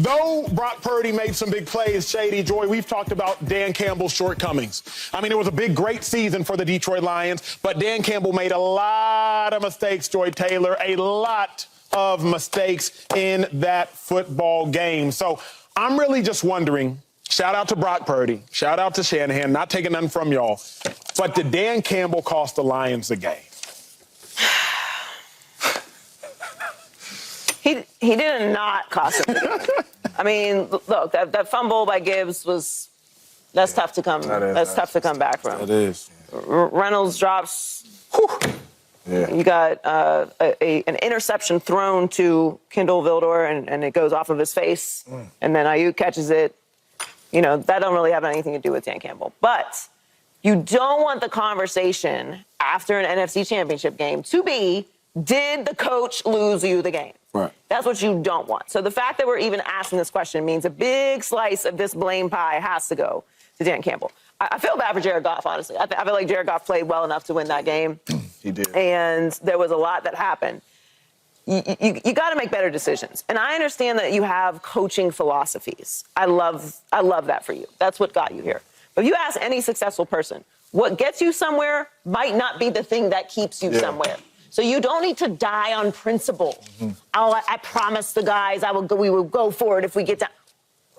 Though Brock Purdy made some big plays, Shady, Joy, we've talked about Dan Campbell's shortcomings. I mean, it was a great season for the Detroit Lions, but Dan Campbell made a lot of mistakes, Joy Taylor, a lot of mistakes in that football game. So I'm really just wondering, shout out to Brock Purdy, shout out to Shanahan, not taking nothing from y'all, but did Dan Campbell cost the Lions the game? He did not cost him. I mean, look, that fumble by Gibbs that's tough to come. That's tough to come back from. It is. Reynolds drops. Yeah. You got an interception thrown to Kendall Vildor, and it goes off of his face, and then Ayuk catches it. You know, that don't really have anything to do with Dan Campbell. But you don't want the conversation after an NFC Championship game to be, did the coach lose you the game? Right. That's what you don't want. So the fact that we're even asking this question means a big slice of this blame pie has to go to Dan Campbell. I feel bad for Jared Goff, honestly. I feel like Jared Goff played well enough to win that game. He did. And there was a lot that happened. You got to make better decisions. And I understand that you have coaching philosophies. I love that for you. That's what got you here. But if you ask any successful person, what gets you somewhere might not be the thing that keeps you somewhere. So you don't need to die on principle. I promised the guys we will go for it if we get down.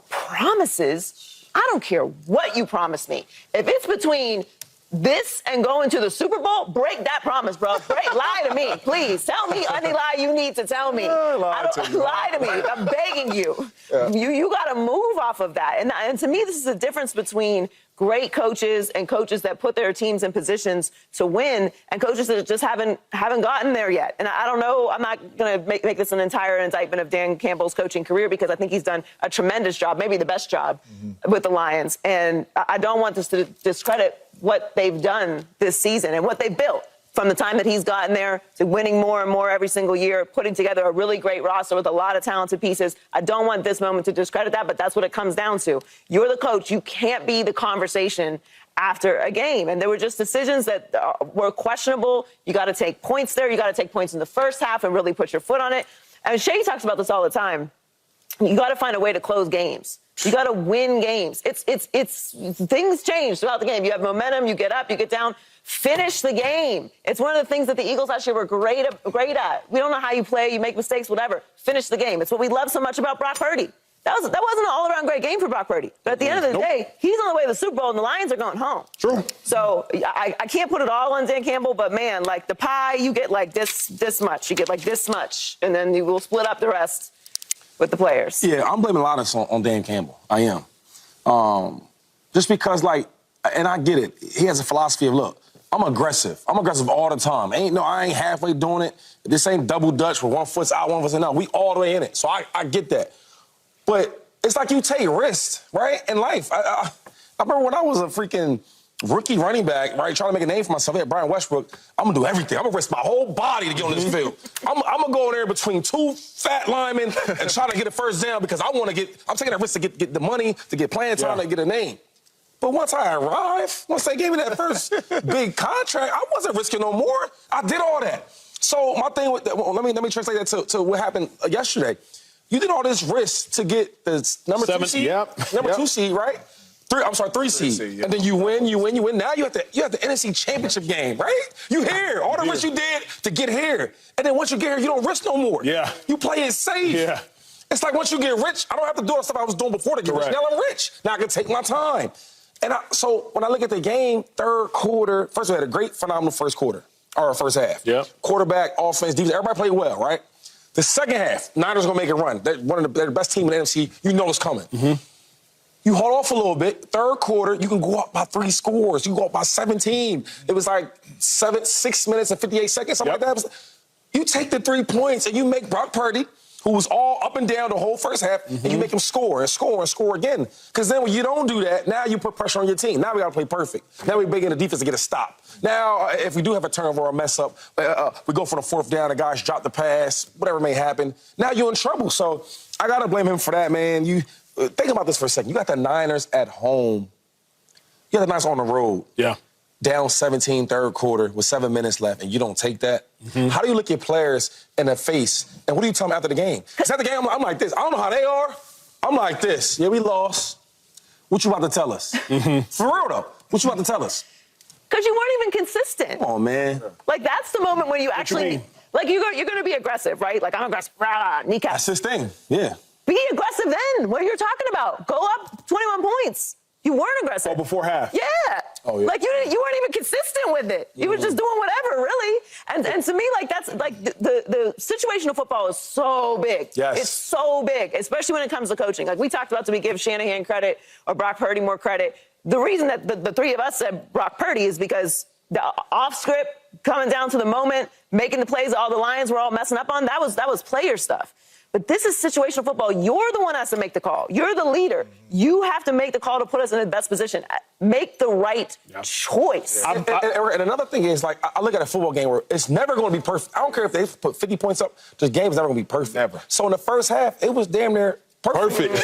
Promises? I don't care what you promise me. If it's between this and going to the Super Bowl, break that promise, bro. Lie to me, please. Tell me any lie you need to tell me. Lie to me. I'm begging you. Yeah. You got to move off of that. And to me, this is the difference between great coaches and coaches that put their teams in positions to win and coaches that just haven't gotten there yet. And I don't know, I'm not going to make this an entire indictment of Dan Campbell's coaching career because I think he's done a tremendous job, maybe the best job with the Lions. And I don't want this to discredit what they've done this season and what they've built from the time that he's gotten there to winning more and more every single year, putting together a really great roster with a lot of talented pieces. I don't want this moment to discredit that, but that's what it comes down to. You're the coach. You can't be the conversation after a game. And there were just decisions that were questionable. You got to take points there. You got to take points in the first half and really put your foot on it. And Shea talks about this all the time. You got to find a way to close games. You got to win games. It's things change throughout the game. You have momentum, you get up, you get down. Finish the game. It's one of the things that the Eagles last year were great at. We don't know how you play, you make mistakes, whatever. Finish the game. It's what we love so much about Brock Purdy. That wasn't an all-around great game for Brock Purdy. But at the end of the day, he's on the way to the Super Bowl, and the Lions are going home. True. So I can't put it all on Dan Campbell, but, man, like the pie, you get like this much. You get like this much, and then you will split up the rest with the players. Yeah, I'm blaming a lot of this on Dan Campbell. I am. Just because, like, and I get it. He has a philosophy of, look, I'm aggressive. I'm aggressive all the time. I ain't halfway doing it. This ain't double Dutch where one foot's out, one foot's in. We all the way in it. So I get that. But it's like you take risks, right, in life. I remember when I was a freaking rookie running back, right, trying to make a name for myself at Brian Westbrook, I'm going to do everything. I'm going to risk my whole body to get on this field. I'm going to go in there between two fat linemen and try to get a first down because I'm taking that risk to get the money, to get playing time, to get a name. But once I arrived, once they gave me that first big contract, I wasn't risking no more. I did all that. So my thing with that, let me translate that to what happened yesterday. You did all this risk to get the number 2 seed. Number 2 seed, right? 3 seed. And then you win. Now you have the NFC Championship game, right? You here. All the risk you did to get here. And then once you get here, you don't risk no more. Yeah. You play it safe. Yeah. It's like once you get rich, I don't have to do all the stuff I was doing before to get rich. Now I'm rich. Now I can take my time. And so when I look at the game, third quarter, first we had a great, phenomenal first quarter, or first half. Yeah. Quarterback, offense, defense, everybody played well, right? The second half, Niners going to make it run. They're the best team in the NFC. You know it's coming. You hold off a little bit. Third quarter, you can go up by 3 scores. You can go up by 17. It was like 6 minutes and 58 seconds, something like that. You take the 3 points and you make Brock Purdy, who was all up and down the whole first half, and you make him score and score and score again. Because then when you don't do that, now you put pressure on your team. Now we got to play perfect. Now we big in the defense to get a stop. Now, if we do have a turnover or a mess up, we go for the 4th down, the guys drop the pass, whatever may happen. Now you're in trouble. So I got to blame him for that, man. You think about this for a second. You got the Niners at home. You got the Niners on the road. Yeah. Down 17 third quarter with 7 minutes left, and you don't take that? How do you look at players in the face, and what do you tell them after the game? Because after the game, I'm like this. I don't know how they are, I'm like this. Yeah, we lost. What you about to tell us? For real, though. What you about to tell us? Because you weren't even consistent. Come on, man. Like, that's the moment when you actually, like, you're going to be aggressive, right? Like, I'm aggressive, kneecap. That's his thing, yeah. Be aggressive then. What are you talking about? Go up 21 points. You weren't aggressive. Oh, before half. Yeah. Oh, yeah. Like, you weren't even consistent with it. You were just doing whatever, really. And to me, like, that's, like, the situational football is so big. Yes. It's so big, especially when it comes to coaching. Like, we talked about, do we give Shanahan credit or Brock Purdy more credit? The reason that the three of us said Brock Purdy is because the off script, coming down to the moment, making the plays all the Lions were all messing up on, that was player stuff. But this is situational football. You're the one that has to make the call. You're the leader. You have to make the call to put us in the best position. Make the right choice. And another thing is, like, I look at a football game where it's never going to be perfect. I don't care if they put 50 points up. The game's never going to be perfect. Never. So in the first half, it was damn near perfect.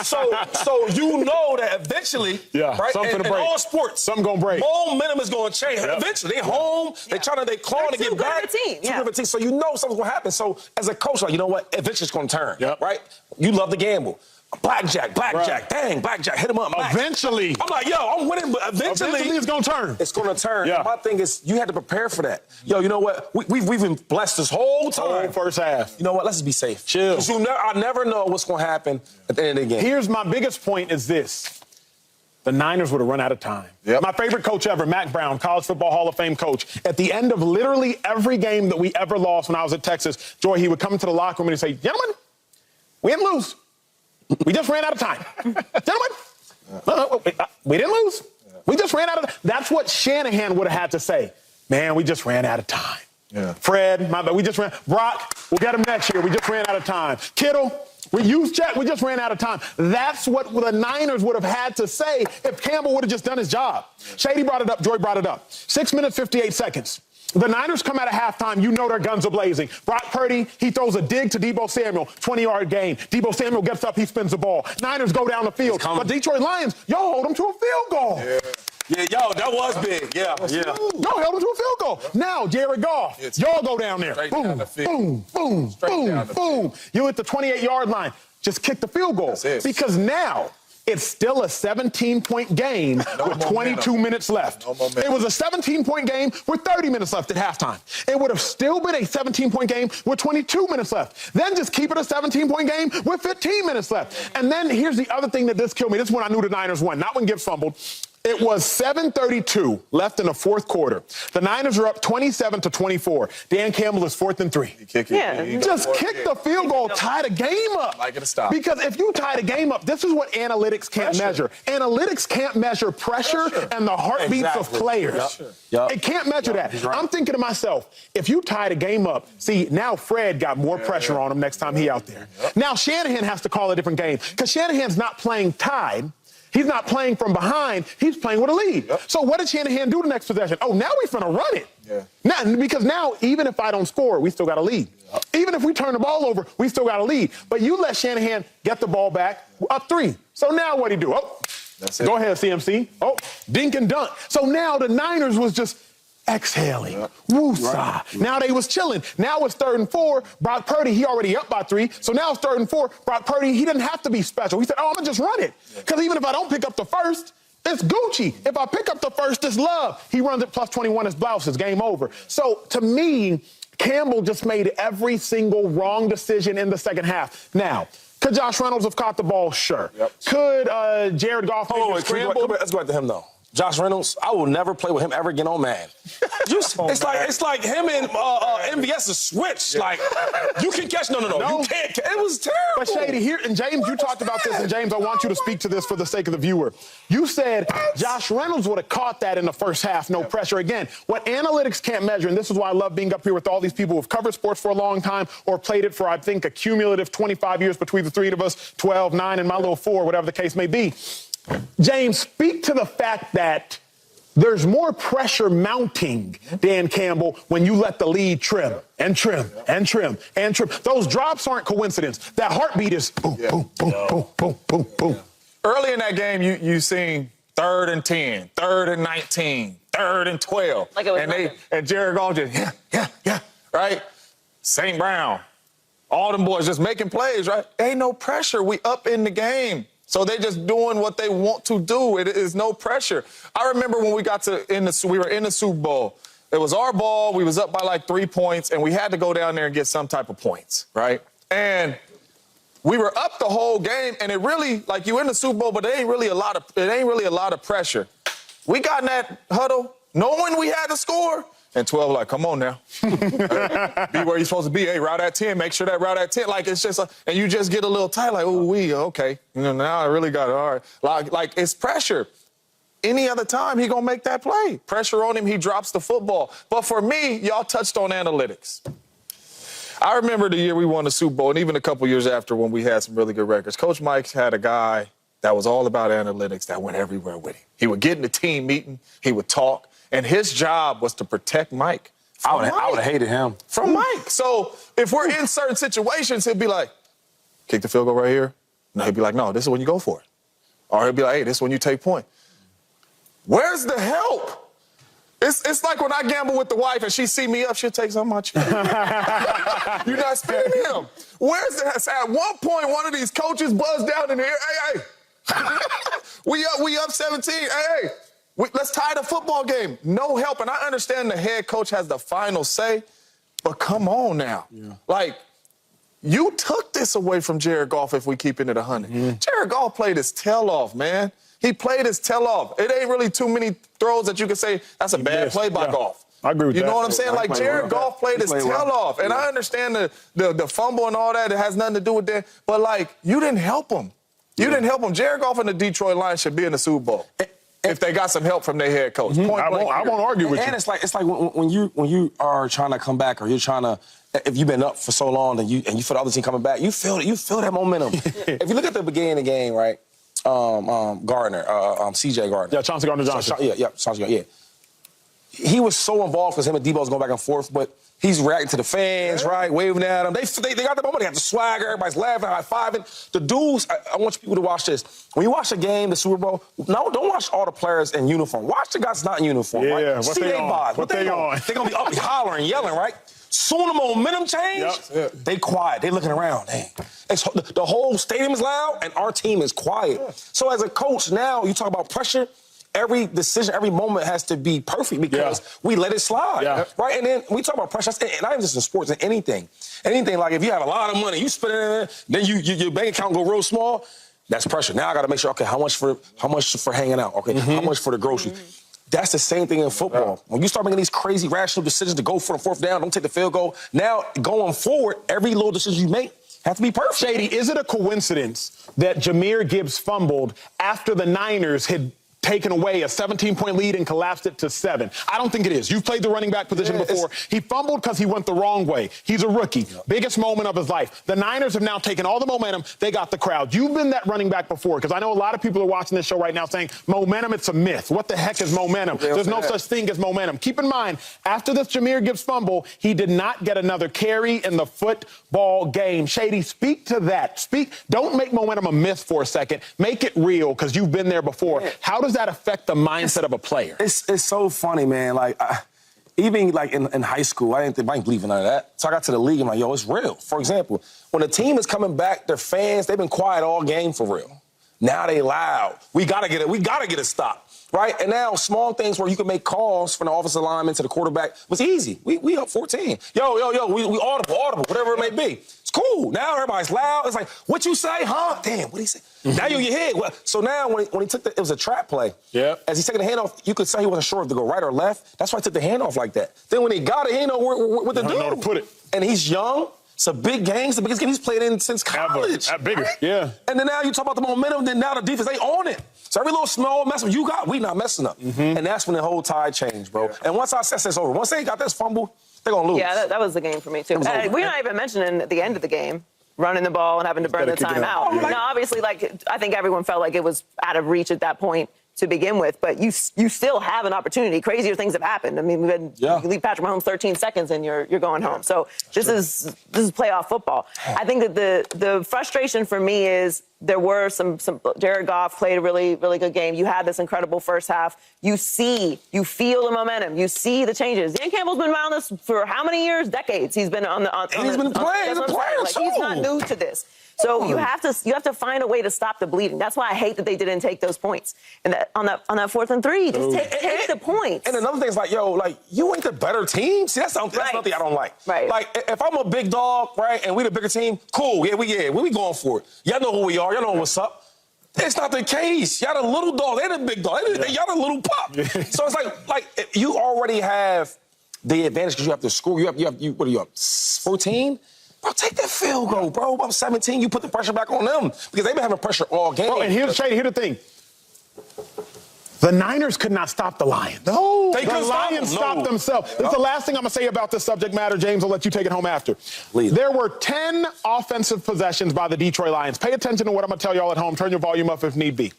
so you know that eventually, right? Something to in break. all sports, something gonna break. Momentum is gonna change. Eventually, they home. They clawing to get back. Too good of a team. So you know something's gonna happen. So as a coach, like, you know what? Eventually, it's gonna turn. Right? You love to gamble. Blackjack, dang, blackjack, hit him up. Eventually. I'm like, yo, I'm winning, but eventually it's gonna turn. It's gonna turn. Yeah. And my thing is, you had to prepare for that. Yo, you know what? We've been blessed this whole time. Whole first half. You know what? Let's just be safe. Chill. Because I never know what's gonna happen at the end of the game. Here's my biggest point is this. The Niners would have run out of time. My favorite coach ever, Mac Brown, College Football Hall of Fame coach. At the end of literally every game that we ever lost when I was at Texas, Joy, he would come into the locker room and he'd say, gentlemen, we didn't lose. We just ran out of time. Gentlemen, we didn't lose. We just ran out of time. That's what Shanahan would have had to say. Man, we just ran out of time. Fred, we just ran. Brock, we'll get him next year. We just ran out of time. Kittle, we just ran out of time. That's what the Niners would have had to say if Campbell would have just done his job. Shady brought it up. Joy brought it up. 6 minutes, 58 seconds. The Niners come out of halftime, you know their guns are blazing. Brock Purdy, he throws a dig to Deebo Samuel, 20-yard gain. Deebo Samuel gets up, he spins the ball. Niners go down the field. But Detroit Lions, y'all hold them to a field goal. Yeah, yo, that was big. Yeah. Y'all held them to a field goal. Now, Jared Goff, y'all go down there. Boom. You at the 28-yard line. Just kick the field goal. Because now, it's still a 17-point game with 22 minutes left. It was a 17-point game with 30 minutes left at halftime. It would have still been a 17-point game with 22 minutes left. Then just keep it a 17-point game with 15 minutes left. And then here's the other thing that just killed me. This is when I knew the Niners won, not when Gibbs fumbled. It was 7:32 left in the fourth quarter. The Niners are up 27-24. Dan Campbell is 4th and 3. Just kick the field goal, tie the game up. Like it to stop. Because if you tie the game up, this is what analytics can't measure. Analytics can't measure pressure and the heartbeats of players. It can't measure that. I'm thinking to myself, if you tie the game up, see, now Fred got more pressure on him next time he out there. Now Shanahan has to call a different game because Shanahan's not playing tied. He's not playing from behind. He's playing with a lead. So what did Shanahan do the next possession? Oh, now we're finna run it. Because now, even if I don't score, we still got a lead. Even if we turn the ball over, we still got a lead. But you let Shanahan get the ball back, up 3. So now what'd he do? Oh, go ahead, CMC. Oh, dink and dunk. So now the Niners was just exhaling. Woo-saw. Now they was chilling. Now it's 3rd and 4. Brock Purdy, he already up by 3. So now it's 3rd and 4. Brock Purdy, he didn't have to be special. He said, I'm going to just run it. Because even if I don't pick up the first, it's Gucci. If I pick up the first, it's love. He runs it plus 21 as blouses. Game over. So to me, Campbell just made every single wrong decision in the second half. Now, could Josh Reynolds have caught the ball? Sure. Could Jared Goff have scrambled? Let's go back to him, though. Josh Reynolds, I will never play with him ever again on man. It's like him and MVS is switched. Like, you can catch. No. You can't. It was terrible. But Shady, here, and James, you talked about this, and James, I want you to speak to this for the sake of the viewer. You said Josh Reynolds would have caught that in the first half, no pressure. Again, what analytics can't measure, and this is why I love being up here with all these people who've covered sports for a long time or played it for, I think, a cumulative 25 years between the three of us, 12, 9, and my little 4, whatever the case may be. James, speak to the fact that there's more pressure mounting, Dan Campbell, when you let the lead trim and trim and trim and trim. Those drops aren't coincidence. That heartbeat is boom, boom, boom, boom, boom, boom, boom. Early in that game, you seen 3rd and 10, 3rd and 19, 3rd and 12. Like it was and Jared Goff just, right? St. Brown. All them boys just making plays, right? Ain't no pressure. We up in the game. So they just doing what they want to do. It is no pressure. I remember when we were in the Super Bowl. It was our ball. We was up by like 3 points, and we had to go down there and get some type of points, right? And we were up the whole game, and it really, like, you in the Super Bowl, but it ain't really a lot of pressure. We got in that huddle knowing we had to score, and 12 like, come on now. Be where you're supposed to be. Hey, route at 10, make sure that route at 10. Like, it's just, and you just get a little tight, like, ooh, okay. You know, now I really got it. All right. Like it's pressure. Any other time, he gonna make that play. Pressure on him, he drops the football. But for me, y'all touched on analytics. I remember the year we won the Super Bowl, and even a couple years after when we had some really good records. Coach Mike had a guy that was all about analytics that went everywhere with him. He would get in the team meeting, he would talk, and his job was to protect Mike. I would have hated him. From Mike. So if we're in certain situations, he'll be like, kick the field goal right here. No, he'd be like, no, this is when you go for it. Or he'll be like, hey, this is when you take point. Where's the help? It's like when I gamble with the wife and she see me up, she'll take some of my check. You're not spending him. Where's the help? At one point, one of these coaches buzzed down in here. Hey. we up 17. Hey. Let's tie the football game. No help. And I understand the head coach has the final say, but come on now. Yeah. Like, you took this away from Jared Goff if we keep it at 100. Mm-hmm. Jared Goff played his tail off, man. He played his tail off. It ain't really too many throws that you can say that's a bad play by Goff. I agree with that. You know what I'm saying? Like, Jared Goff played his tail off. And I understand the fumble and all that. It has nothing to do with that. But, like, you didn't help him. You didn't help him. Jared Goff and the Detroit Lions should be in the Super Bowl. If they got some help from their head coach. Mm-hmm. I won't argue with you. And it's like when you are trying to come back, or you're trying to, if you've been up for so long and you feel the other team coming back, you feel that momentum. If you look at the beginning of the game, right? Gardner, C.J. Gardner. Yeah, Chauncey Gardner-Johnson. Chauncey Gardner, yeah. He was so involved because him and Debo was going back and forth, but he's reacting to the fans, right? Waving at them. They got the moment. They got the swagger. Everybody's laughing, high-fiving. The dudes, I want people to watch this. When you watch a game, the Super Bowl, no, don't watch all the players in uniform. Watch the guys not in uniform, right? Yeah, what they on? What they on? They're going to be up hollering, yelling, right? Soon the momentum change, they quiet. They looking around. Dang. The whole stadium is loud, and our team is quiet. Yeah. So as a coach now, you talk about pressure. Every decision, every moment has to be perfect because we let it slide, right? And then we talk about pressure, and not even just in sports, in anything. Anything, like if you have a lot of money, you spend it in there, then your bank account go real small, that's pressure. Now I got to make sure, okay, how much for hanging out? Okay, how much for the groceries? That's the same thing in football. When you start making these crazy, rational decisions to go for the fourth down, don't take the field goal, now going forward, every little decision you make has to be perfect. Shady, is it a coincidence that Jahmyr Gibbs fumbled after the Niners had taken away a 17-point lead and collapsed it to 7? I don't think it is. You've played the running back position before. He fumbled because he went the wrong way. He's a rookie. Biggest moment of his life. The Niners have now taken all the momentum. They got the crowd. You've been that running back before, because I know a lot of people are watching this show right now saying, momentum, it's a myth. What the heck is momentum? There's no such thing as momentum. Keep in mind, after this Jahmyr Gibbs fumble, he did not get another carry in the football game. Shady, speak to that. Don't make momentum a myth for a second. Make it real, because you've been there before. How does that affect the mindset of a player? It's so funny, man. Like, even like in high school, I didn't believe in none of that. So I got to the league, I'm like, yo, it's real. For example, when a team is coming back, their fans, they've been quiet all game for real. Now they loud. We gotta get a stop. Right? And now small things where you can make calls from the offensive lineman to the quarterback was easy. We up 14. Yo, we audible, whatever it may be. It's cool. Now everybody's loud. It's like, what you say, huh? Damn, what'd he say? Now you're in your head. Well, so now when he took it was a trap play. Yeah. As he's taking the handoff, you could say he wasn't sure if to go right or left. That's why he took the handoff like that. Then when he got it, he didn't know what to do. Know to put it. And he's young. It's a big game. It's the biggest game he's played in since college. That bigger, right? Yeah. And then now you talk about the momentum, then now the defense, they own it. So every little small mess up you got, we not messing up. And that's when the whole tide changed, bro. And once our set is over, once they got this fumble, they're going to lose. Yeah, that was the game for me, too. We're not even mentioning at the end of the game, running the ball and having to burn the timeout. Now, obviously, like, I think everyone felt like it was out of reach at that point to begin with, but you still have an opportunity. Crazier things have happened. I mean, you leave Patrick Mahomes 13 seconds and you're going home. So this is playoff football. I think that the frustration for me is there were some Jared Goff played a really, really good game. You had this incredible first half. You feel the momentum. You see the changes. Dan Campbell's been around this for how many years? Decades. He's been on he's been playing. He's a player, like, he's not new to this. So you have to find a way to stop the bleeding. That's why I hate that they didn't take those points. And on that 4th and 3, just take the points. And another thing is like, you ain't the better team. See, that's something I don't like. Right. Like, if I'm a big dog, right, and we the bigger team, cool. Yeah, we going for it. Y'all know who we are. Y'all know what's up. It's not the case. Y'all the little dog. They the big dog. Y'all the little pup. So it's like you already have the advantage because you have to score. You what are you up? 14? Bro, take that field goal, bro. I'm 17. You put the pressure back on them because they've been having pressure all game. Bro, and here's the thing. The Niners could not stop the Lions. No, the Lions stopped themselves. This is the last thing I'm going to say about this subject matter, James. I'll let you take it home after. Please. There were 10 offensive possessions by the Detroit Lions. Pay attention to what I'm going to tell y'all at home. Turn your volume up if need be.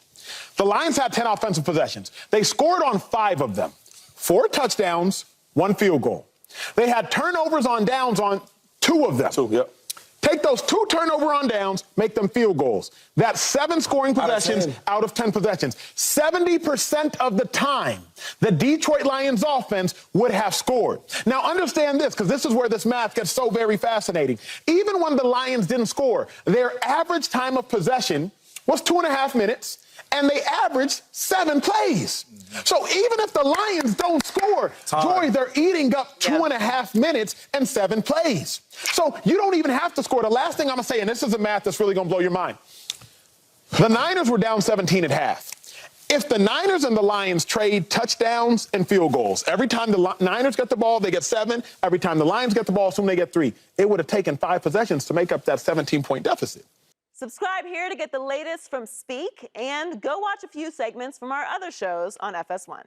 The Lions had 10 offensive possessions. They scored on 5 of them. 4 touchdowns, 1 field goal. They had turnovers on downs on 2 of them. 2, yep. Take those 2 turnover on downs, make them field goals. That's 7 scoring possessions out of 10 possessions. 70% of the time, the Detroit Lions offense would have scored. Now, understand this, because this is where this math gets so very fascinating. Even when the Lions didn't score, their average time of possession was 2.5 minutes, and they averaged 7 plays. So even if the Lions don't score, Joy, they're eating up 2.5 minutes and 7 plays. So you don't even have to score. The last thing I'm going to say, and this is a math that's really going to blow your mind. The Niners were down 17 at half. If the Niners and the Lions trade touchdowns and field goals, every time the Niners get the ball, they get 7. Every time the Lions get the ball, assume they get 3. It would have taken 5 possessions to make up that 17-point deficit. Subscribe here to get the latest from Speak, and go watch a few segments from our other shows on FS1.